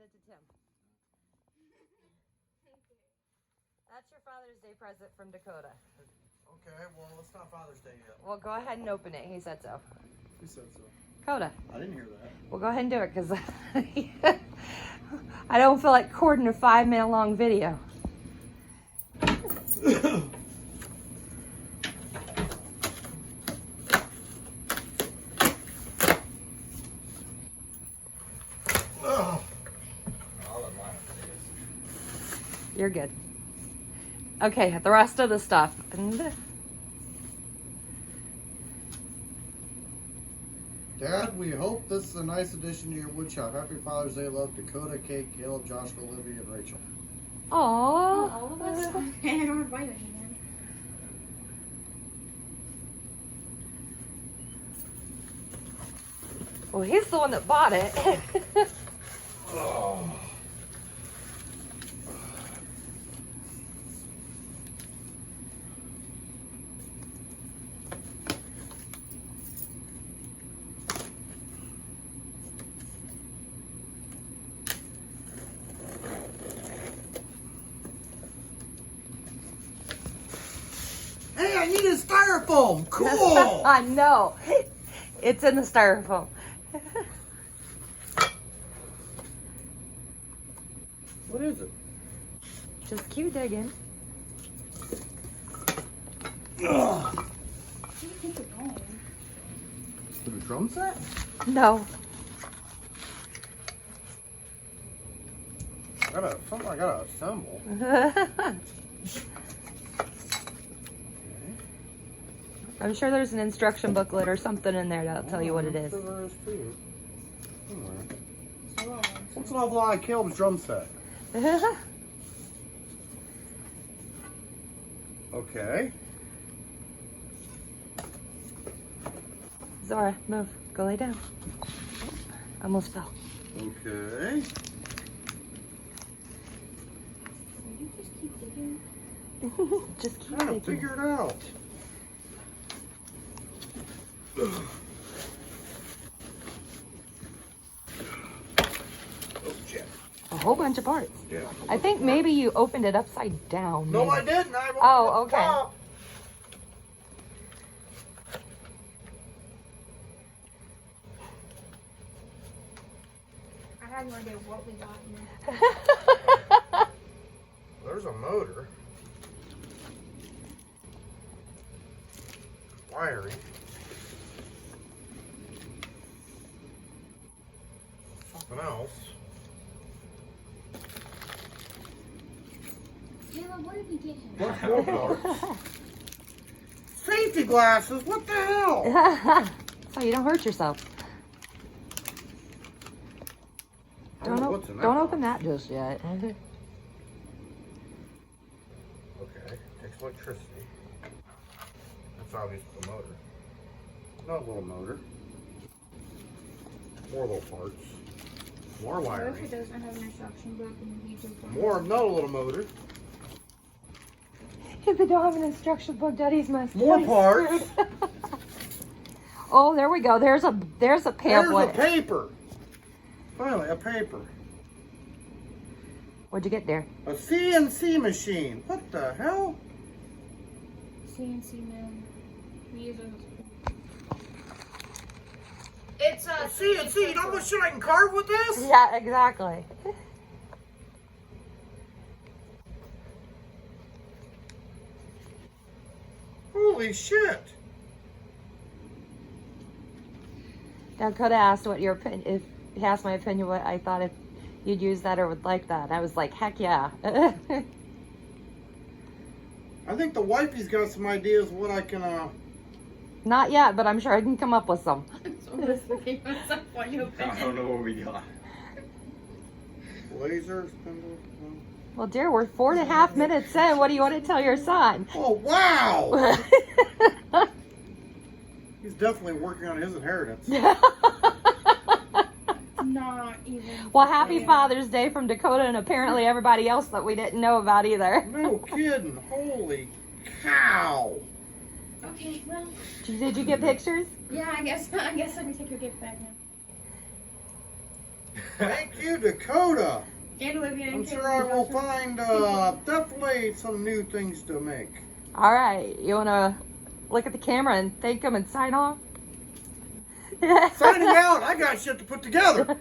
hand it to Tim. That's your Father's Day present from Dakota. Okay, well, it's not Father's Day yet. Well, go ahead and open it. He said so. Who said so? Coda. I didn't hear that. Well, go ahead and do it, because I don't feel like recording a 5-minute long video. You're good. Okay, the rest of the stuff. Dad, we hope this is a nice addition to your wood shop. Happy Father's Day, love, Dakota, Kate, Caleb, Joshua, Olivia, and Rachel. Aww. All of us? I don't invite anyone. Well, he's the one that bought it. Oh. Hey, I need a styrofoam. Cool. I know. It's in the styrofoam. What is it? Just keep digging. Ugh. You take it home. The drum set? No. Something I gotta assemble. I'm sure there's an instruction booklet or something in there that'll tell you what it is. I'm sure there is too. So, What's an awful lot of Caleb's drum set? Okay. Zora, move. Go lay down. Almost fell. Okay. you just keep digging. Just keep Trying to digging. figure it out. Oh, shit. A whole bunch of parts. Yeah. I think maybe you opened it upside down. No, maybe. I didn't. I Oh, okay. Top. I had no idea what we got in there. There's a motor. Wiring. Something else. Caleb, what did we get him? What's more parts? Safety glasses. What the hell? So you don't hurt yourself. I don't know what's in that Don't box. open that just yet. Okay. Takes electricity. That's obviously the motor. Another little motor. More little parts. More What if it wiring. doesn't have an instruction book and you just don't More. Another little motor. If they don't have an instruction book, Daddy's messed. More Daddy's parts. screwed. Oh, there we go. There's a There's a pamphlet. paper. Finally, a paper. What'd you get there? A CNC machine. What the hell? CNC man. We use those. It's A CNC. You know how much shit I can carve with this? Yeah, exactly. Holy shit. Dad could have asked what your opinion, if he asked my opinion, what I thought if you'd use that or would like that. I was like, heck yeah. I think the wifey's got some ideas of what I can, Not yet, but I'm sure I can come up with some. I don't know what we got. laser spindle. Well, dear, we're 4.5 minutes in. What do you want to tell your son? Oh, wow. He's definitely working on his inheritance. Not even. Well, happy Father's Day from Dakota and apparently everybody else that we didn't know about either. No kidding. Holy cow. Okay, well, Did you get pictures? yeah, I guess I can take your gift back now. Thank you, Dakota. And Olivia and I'm Taylor sure I will Joshua. find definitely some new things to make. All right, you want to look at the camera and thank them and sign off? Signing out. I got shit to put together.